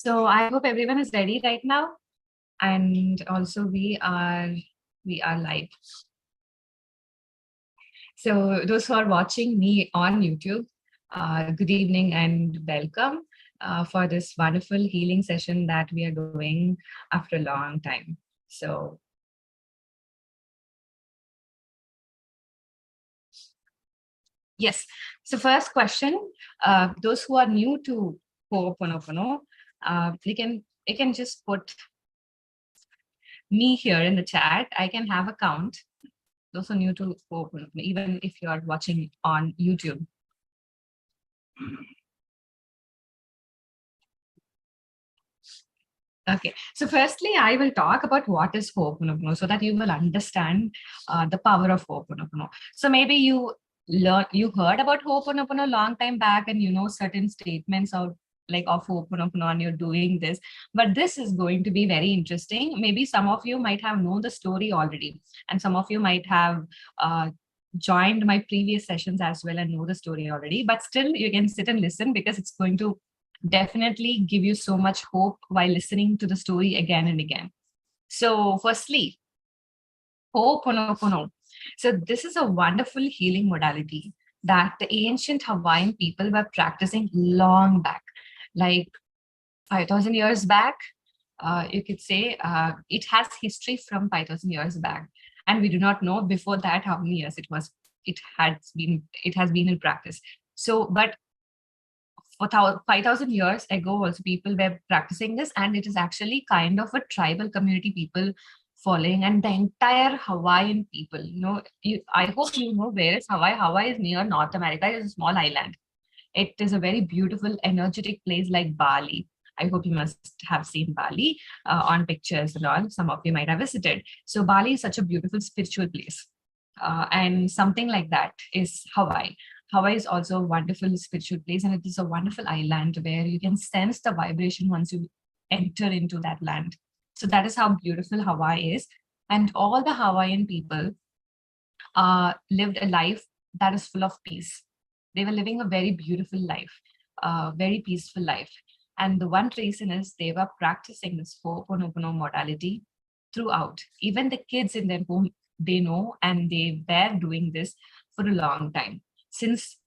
So I hope everyone is ready right now. And also we are live. So those who are watching me on YouTube, good evening and welcome for this wonderful healing session that we are doing after a long time. So yes. So first question, those who are new to Ho'oponopono, you can just put me here in the chat. I can have a count. Those are new to Ho'oponopono, even if you are watching on YouTube. Okay, so firstly, I will talk about what is Ho'oponopono so that you will understand the power of Ho'oponopono. So maybe you heard about Ho'oponopono a long time back, and you know certain statements of Ho'oponopono, and you're doing this. But this is going to be very interesting. Maybe some of you might have known the story already, and some of you might have joined my previous sessions as well and know the story already. But still, you can sit and listen because it's going to definitely give you so much hope while listening to the story again and again. So, firstly, Ho'oponopono. So, this is a wonderful healing modality that the ancient Hawaiian people were practicing long back, like 5,000 years back. You could say it has history from 5,000 years back, and we do not know before that how many years it was. It has been in practice. So, but for 5,000 years ago also people were practicing this, and it is actually kind of a tribal community people following, and the entire Hawaiian people, I hope you know where is Hawaii is near North America. It is a small island. It is a very beautiful energetic place like Bali. I hope you must have seen Bali on pictures and all. Some of you might have visited. So Bali is such a beautiful spiritual place, and something like that is Hawaii. Hawaii is also a wonderful spiritual place, and it is a wonderful island where you can sense the vibration once you enter into that land. So that is how beautiful Hawaii is. And all the Hawaiian people lived a life that is full of peace. They were living a very beautiful life, very peaceful life. And the one reason is they were practicing this Ho'oponopono modality throughout. Even the kids in their home, they know, and they were doing this for a long time. Since,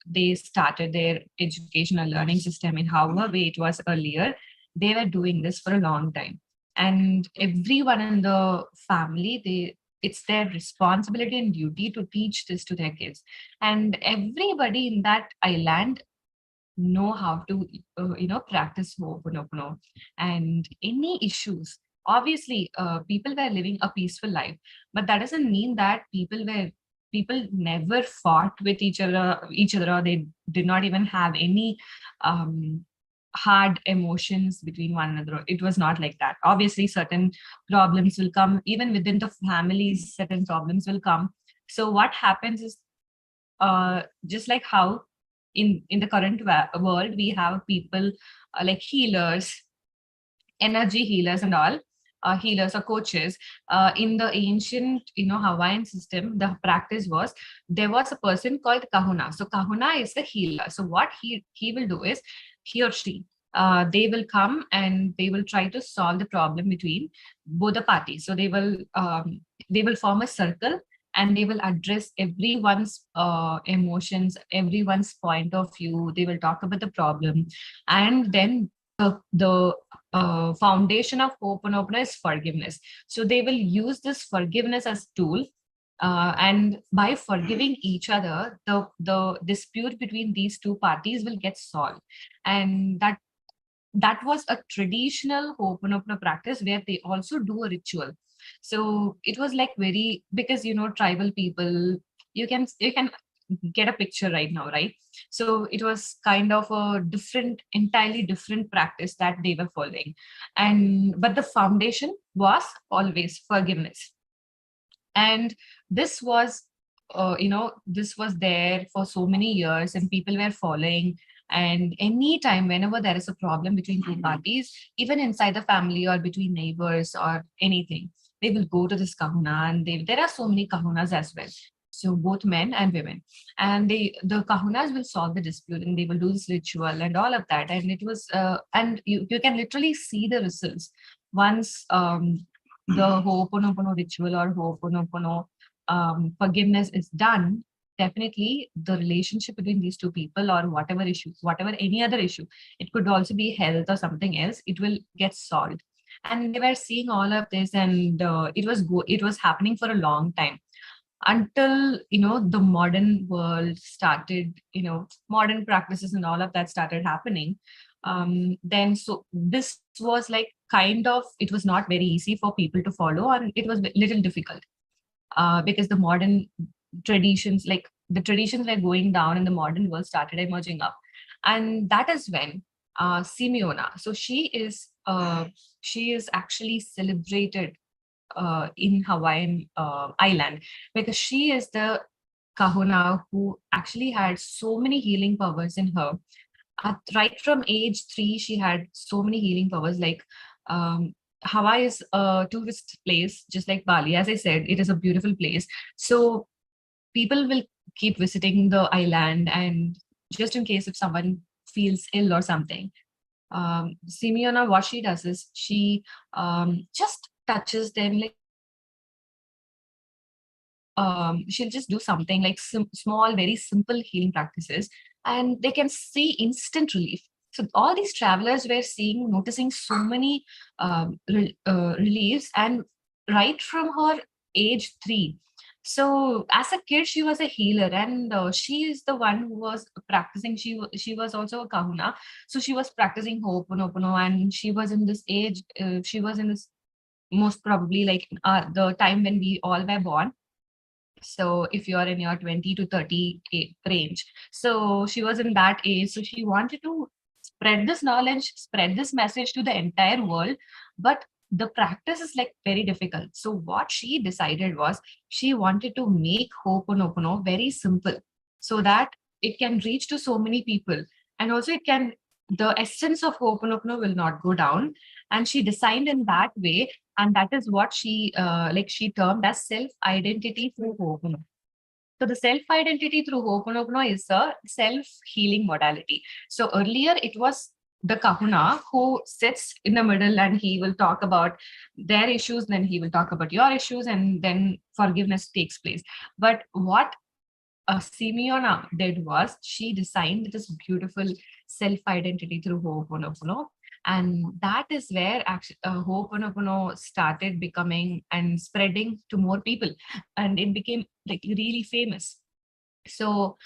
they started their educational learning system in however way it was earlier, they were doing this for a long time. And everyone in the family, it's their responsibility and duty to teach this to their kids. And everybody in that island know how to practice Ho'oponopono. And any issues, obviously people were living a peaceful life, but that doesn't mean that people never fought with each other, or they did not even have any um, hard emotions between one another. It was not like that. Obviously certain problems will come, even within the families certain problems will come. So what happens is, just like how in the current world we have people like healers, energy healers and all, healers or coaches. In the ancient Hawaiian system, the practice was, there was a person called kahuna. So kahuna is the healer. So what he will do is, he or she, they will come and they will try to solve the problem between both the parties. So they will form a circle, and they will address everyone's emotions, everyone's point of view. They will talk about the problem, and then the foundation of Ho'oponopono is forgiveness. So they will use this forgiveness as tool, and by forgiving each other, the dispute between these two parties will get solved. And that was a traditional Ho'oponopono practice where they also do a ritual. So it was like very, because tribal people, you can get a picture right now, right? So it was kind of a entirely different practice that they were following. And but the foundation was always forgiveness. And this was this was there for so many years, and people were following. And anytime, whenever there is a problem between two parties, even inside the family or between neighbors or anything, they will go to this kahuna. And there are so many kahunas as well. So both men and women, and the kahunas will solve the dispute, and they will do this ritual and all of that. And it was and you can literally see the results once the Ho'oponopono ritual or Ho'oponopono forgiveness is done. Definitely the relationship between these two people, or whatever issue, whatever any other issue, it could also be health or something else, it will get solved. And they were seeing all of this, and it was happening for a long time, until the modern world started, modern practices and all of that started happening. Then so this was like kind of, it was not very easy for people to follow, and it was a little difficult, because the modern traditions, like the traditions were going down and the modern world started emerging up. And that is when Simeona, so she is actually celebrated in Hawaiian island, because she is the kahuna who actually had so many healing powers in her. Right from age 3, she had so many healing powers. Like, Hawaii is a tourist place, just like Bali. As I said, it is a beautiful place. So people will keep visiting the island, and just in case if someone feels ill or something, Simeona, what she does is she just touches them, like she'll just do something like small, very simple healing practices, and they can see instant relief. So all these travelers were noticing so many reliefs, and right from her age 3. So as a kid, she was a healer, and she is the one who was practicing. She was also a kahuna, so she was practicing Ho'oponopono, and she was in this age. She was in this, most probably, like the time when we all were born. So if you're in your 20 to 30 range, so she was in that age, so she wanted to spread this knowledge, spread this message to the entire world. But the practice is like very difficult. So what she decided was, she wanted to make Ho'oponopono very simple, so that it can reach to so many people, and also it can, the essence of Ho'oponopono will not go down. And she designed in that way, and that is what she termed as self identity through Ho'oponopono. So the self identity through Ho'oponopono is a self healing modality. So earlier it was the kahuna who sits in the middle, and he will talk about their issues, then he will talk about your issues, and then forgiveness takes place. But what Simeona did was, she designed this beautiful self identity through Ho'oponopono. And that is where actually Ho'oponopono started becoming and spreading to more people. And it became like really famous. So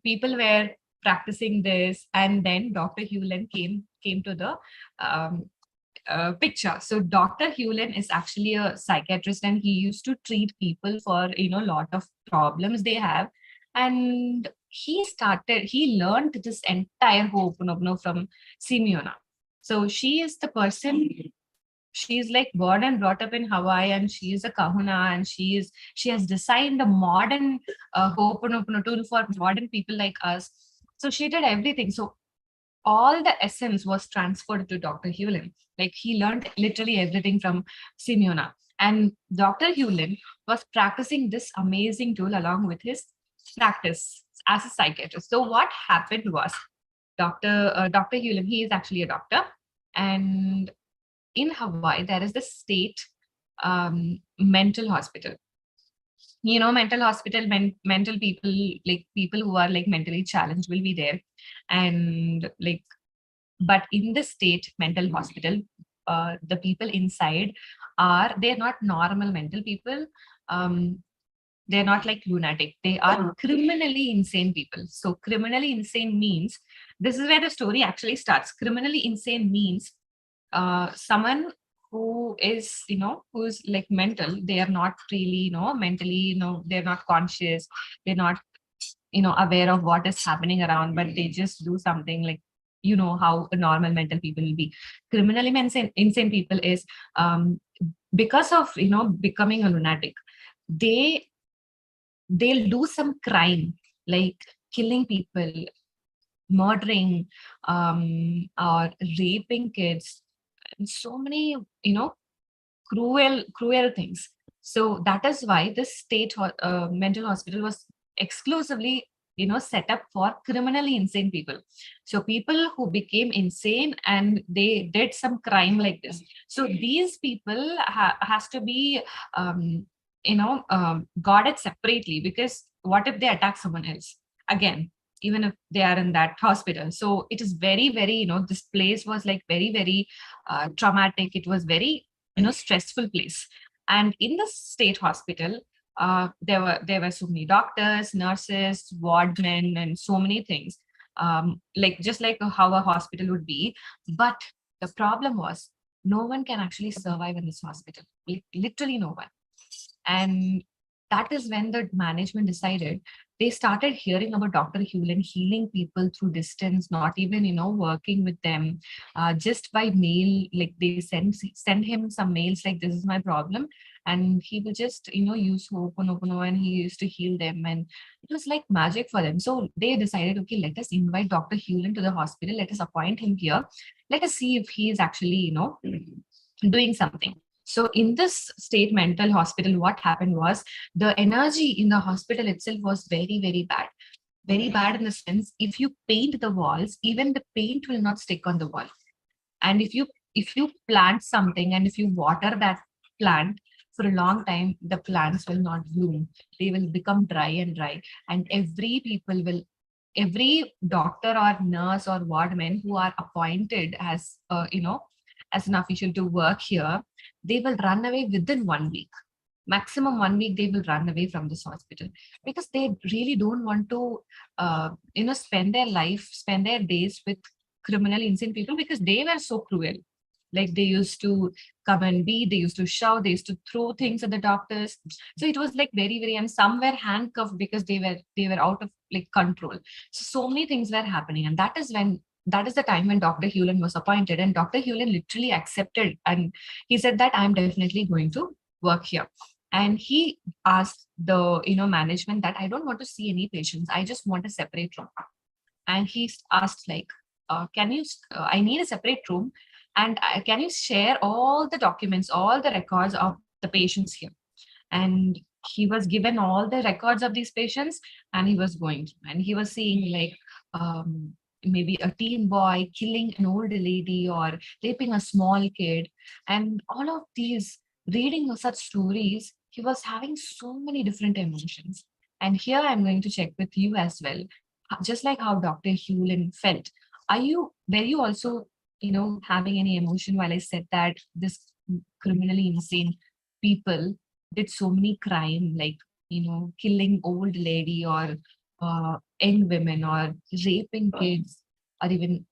people were practicing this, and then Dr. Hewlin came to the um, picture. So Dr. Hewlin is actually a psychiatrist, and he used to treat people for a lot of problems they have. And he learned this entire Ho'oponopono from Simeona. So she is the person, she's like born and brought up in Hawaii, and she is a kahuna, and she has designed a modern Ho'oponopono tool for modern people like us. So she did everything. So all the essence was transferred to Dr. Hewlin. Like, he learned literally everything from Simeona. And Dr. Hewlin was practicing this amazing tool along with his practice as a psychiatrist. So what happened was, Dr. Hewlin, he is actually a doctor, and in Hawaii there is this state mental hospital. Mental hospital, mental people, like people who are like mentally challenged will be there. And like, but in the state mental hospital, the people inside they're not normal mental people. um, they're not like lunatic, they are criminally insane people. So criminally insane means, this is where the story actually starts. Criminally insane means someone who is, who's like mental, they are not really, mentally, they're not conscious, they're not, aware of what is happening around, but they just do something like, how a normal mental people will be. Criminally insane people is, because of, becoming a lunatic, they they'll do some crime, like killing people, murdering, or raping kids, and so many, cruel things. So that is why this mental hospital was exclusively, set up for criminally insane people. So people who became insane and they did some crime like this. So these people has to be, um, guarded separately, because what if they attack someone else again, even if they are in that hospital? So it is very, very, this place was like very, very traumatic. It was very, stressful place. And in the state hospital, there were so many doctors, nurses, wardmen, and so many things, like just like how a hospital would be. But the problem was, no one can actually survive in this hospital, literally no one. And that is when the management decided, they started hearing about Dr. Hewlin healing people through distance, not even, working with them, just by mail. Like they send him some mails like, this is my problem. And he will just, use Ho'oponopono, and he used to heal them. And it was like magic for them. So they decided, okay, let us invite Dr. Hewlin to the hospital. Let us appoint him here. Let us see if he is actually, doing something. So in this state mental hospital, what happened was, the energy in the hospital itself was very, very bad. Very bad in the sense, if you paint the walls, even the paint will not stick on the wall. And if you plant something, and if you water that plant for a long time, the plants will not bloom. They will become dry and dry. And every doctor or nurse or wardman who are appointed as, as an official to work here, they will run away within 1 week. Maximum 1 week, they will run away from this hospital, because they really don't want to, spend their days with criminally insane people, because they were so cruel. Like they used to come and beat, they used to shout, they used to throw things at the doctors. So it was like very, very, and some were handcuffed because they were out of like control. So many things were happening. And that is the time when Dr. Hewlin was appointed, and Dr. Hewlin literally accepted, and he said that I'm definitely going to work here. And he asked the, management, that I don't want to see any patients, I just want a separate room. And he asked like, can you I need a separate room, and can you share all the documents, all the records of the patients here? And he was given all the records of these patients, and he was going through, and he was seeing like, maybe a teen boy killing an old lady, or raping a small kid, and all of these, reading such stories, he was having so many different emotions. And here I'm going to check with you as well, just like how Dr. Hewlin felt. Were you also, having any emotion while I said that this criminally insane people did so many crime, like, killing old lady, or young women, or raping kids, or even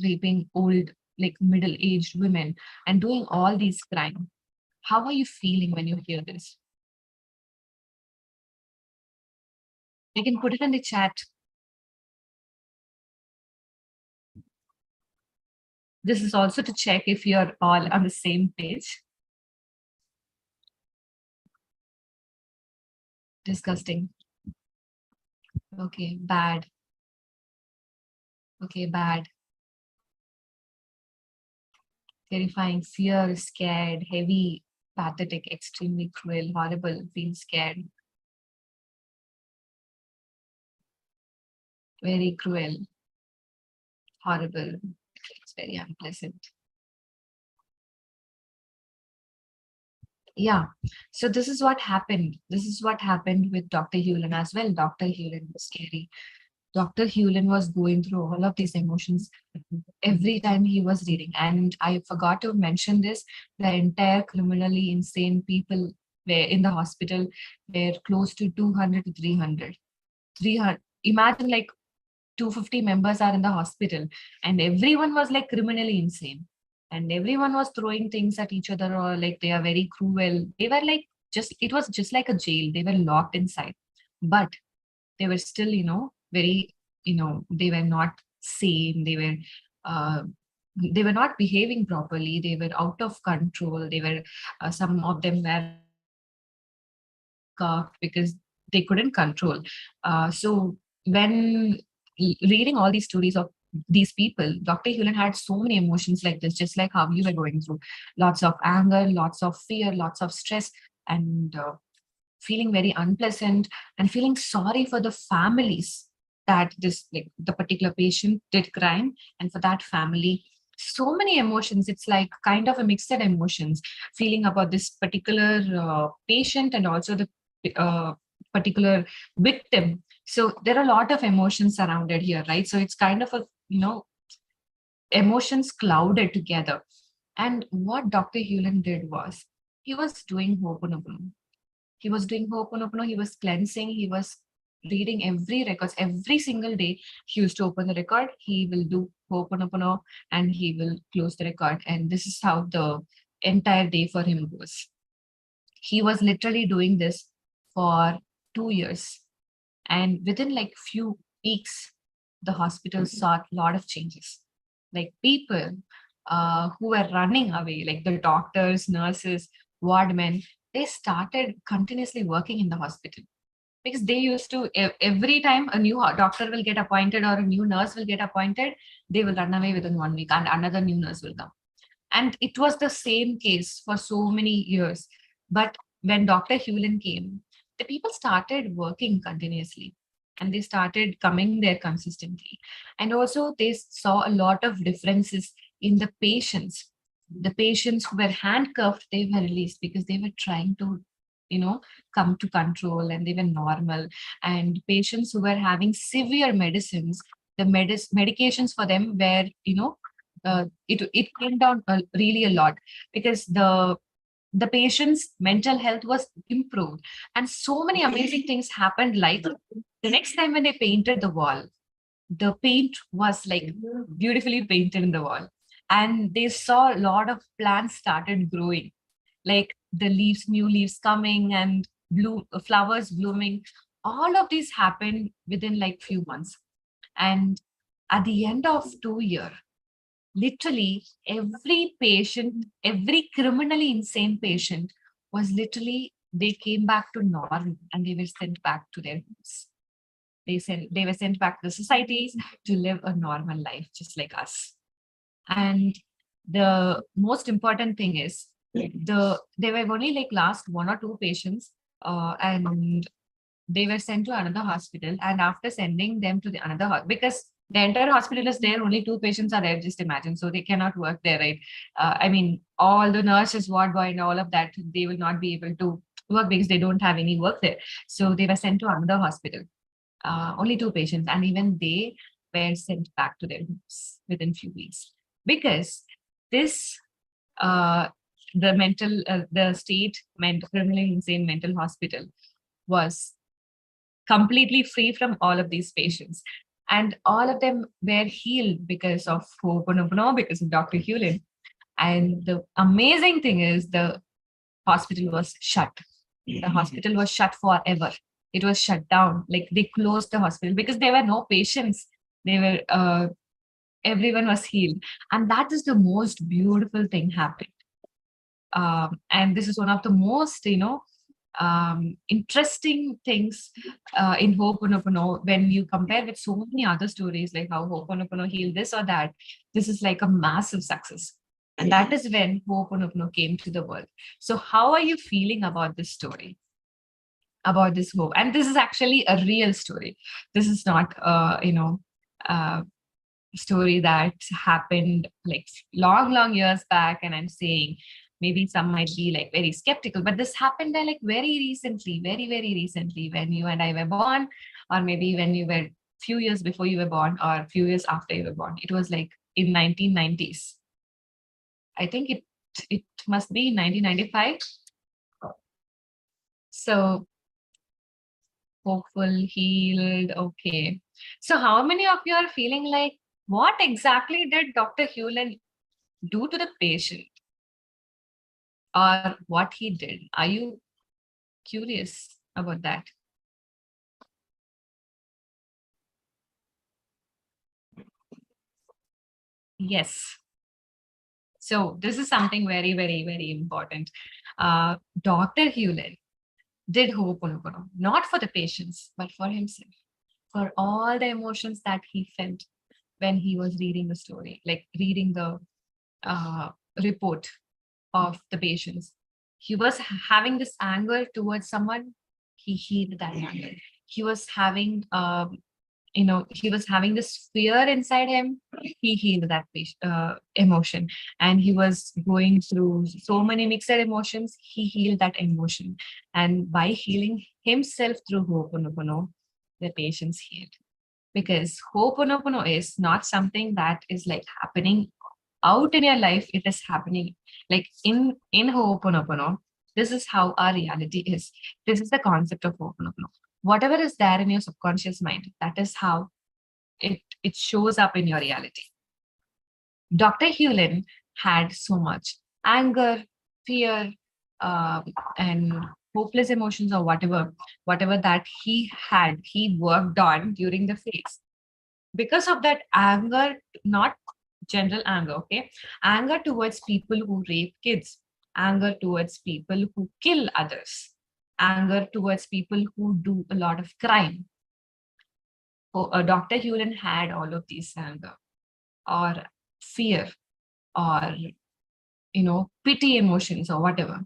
raping old, like middle-aged women, and doing all these crime? How are you feeling when you hear this? You can put it in the chat. This is also to check if you're all on the same page. Disgusting. Okay, bad. Okay, bad. Terrifying, fear, scared, heavy, pathetic, extremely cruel, horrible, feel scared, very cruel, horrible. It's very unpleasant. Yeah. So this is what happened. This is what happened with Dr. Hewlin as well. Dr. Hewlin was scary. Dr. Hewlin was going through all of these emotions every time he was reading. And I forgot to mention this, the entire criminally insane people were in the hospital were close to 200 to 300. 300. Imagine like 250 members are in the hospital, and everyone was like criminally insane. And everyone was throwing things at each other, or like they are very cruel. They were like, it was just like a jail. They were locked inside. But they were still, very, they were not sane. Uh, they were not behaving properly. They were out of control. They were, some of them were cuffed because they couldn't control. So when reading all these stories of these people, Dr. Hewlin had so many emotions like this, just like how you were going through. Lots of anger, lots of fear, lots of stress. and feeling very unpleasant and feeling sorry for the families that this like the particular patient did crime, and for that family so many emotions. It's like kind of a mixed emotions, feeling about this particular patient and also the uh, particular victim. So there are a lot of emotions surrounded here, right? So it's kind of a emotions clouded together. And what Dr. Hewlin did was he was doing Ho'oponopono. He was doing Ho'oponopono, he was cleansing, he was reading every records every single day. He used to open the record, he will do Ho'oponopono, and he will close the record. And this is how the entire day for him goes. He was literally doing this for 2 years. And within like few weeks, the hospital saw a lot of changes. Like people who were running away, like the doctors, nurses, wardmen, they started continuously working in the hospital because they used to every time a new doctor will get appointed or a new nurse will get appointed, they will run away within 1 week and another new nurse will come. And it was the same case for so many years. But when Dr. Hewlin came, the people started working continuously and they started coming there consistently. And also, they saw a lot of differences in the patients. The patients who were handcuffed, they were released because they were trying to, come to control and they were normal. And patients who were having severe medicines, the medications for them were, it came down really a lot because the patient's mental health was improved, and so many amazing things happened. Like the next time when they painted the wall, the paint was like beautifully painted in the wall, and they saw a lot of plants started growing, like the leaves, new leaves coming, and blue flowers blooming. All of these happened within like few months. And at the end of 2 years, literally every patient, every criminally insane patient was literally, they came back to normal and they were sent back to their homes. They were sent back to the societies to live a normal life just like us. And the most important thing is they were only like last 1 or 2 patients, and they were sent to another hospital. And after sending them to the another because the entire hospital is there, only 2 patients are there, just imagine, so they cannot work there, right? I mean, all the nurses, ward boy and all of that, they will not be able to work because they don't have any work there. So they were sent to another hospital, only 2 patients, and even they were sent back to their homes within few weeks because this uh, the state criminally insane mental hospital was completely free from all of these patients. And all of them were healed because of Ho'oponopono, because of Dr. Hewlin. And the amazing thing is the hospital was shut. The hospital was shut forever. It was shut down. Like they closed the hospital because there were no patients. They were everyone was healed. And that is the most beautiful thing happened. And this is one of the most, interesting things in Ho'oponopono when you compare with so many other stories, like how Ho'oponopono healed this or that. This is like a massive success. And that is when Ho'oponopono came to the world. So, how are you feeling about this story? About this hope? And this is actually a real story. This is not, uh, story that happened like long, long years back. And I'm saying maybe some might be like very skeptical, but this happened like very recently, very, very recently when you and I were born, or maybe when you were few years before you were born, or few years after you were born. It was like in 1990s. I think it must be 1995. So hopeful, healed. Okay. So how many of you are feeling like what exactly did Dr. Hewlin do to the patient, or what he did? Are you curious about that? Yes. So this is something very, very, very important. Dr. Hewlin did Ho'oponopono, not for the patients, but for himself, for all the emotions that he felt when he was reading the story, like reading the uh, report of the patients. He was having this anger towards someone, he healed that anger. He was having he was having this fear inside him, he healed that emotion. And he was going through so many mixed emotions, he healed that emotion. And by healing himself through Ho'oponopono, the patients healed. Because Ho'oponopono is not something that is like happening out in your life, it is happening like in Ho'oponopono. This is how our reality is. This is the concept of Ho'oponopono. Whatever is there in your subconscious mind, that is how it shows up in your reality. Dr. Hewlin had so much anger, fear, and hopeless emotions, or whatever that he worked on during the phase. Because of that anger, not general anger, okay, anger towards people who rape kids, anger towards people who kill others, anger towards people who do a lot of crime. Dr. Hewlin had all of these anger or fear or pity emotions or whatever,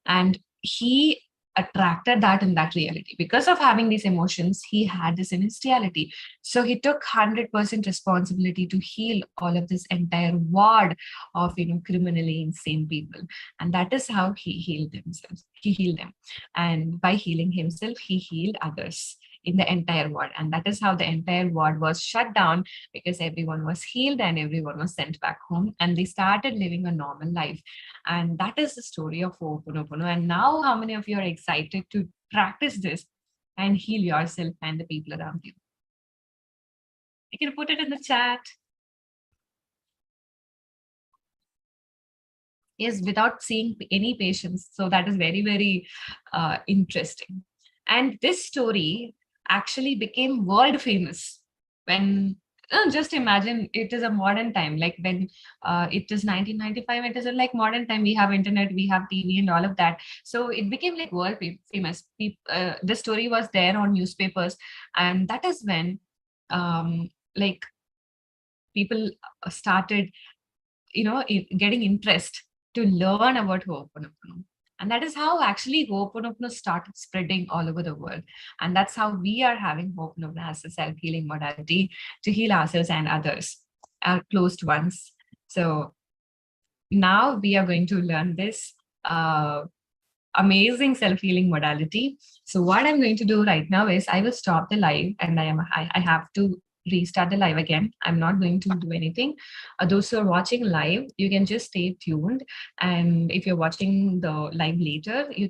and he attracted that in that reality. Because of having these emotions, he had this in his reality. So he took 100% responsibility to heal all of this entire ward of criminally insane people. And that is how he healed them. And by healing himself, he healed others in the entire ward. And that is how the entire ward was shut down, because everyone was healed and everyone was sent back home and they started living a normal life. And that is the story of Ho'oponopono. And now, how many of you are excited to practice this and heal yourself and the people around you? You can put it in the chat. Yes, without seeing any patients. So that is very, very interesting. And this story actually became world famous when just imagine, it is a modern time, like when it is 1995, it is a like modern time, we have internet, we have TV and all of that. So it became like world famous. The story was there on newspapers, and that is when like people started getting interest to learn about Ho'oponopono. And that is how actually Ho'oponopono started spreading all over the world. And that's how we are having Ho'oponopono as a self-healing modality to heal ourselves and others, our closed ones. So now we are going to learn this amazing self-healing modality. So what I'm going to do right now is I will stop the live, and I have to restart the live again. I'm not going to do anything. Those who are watching live, you can just stay tuned. And if you're watching the live later, you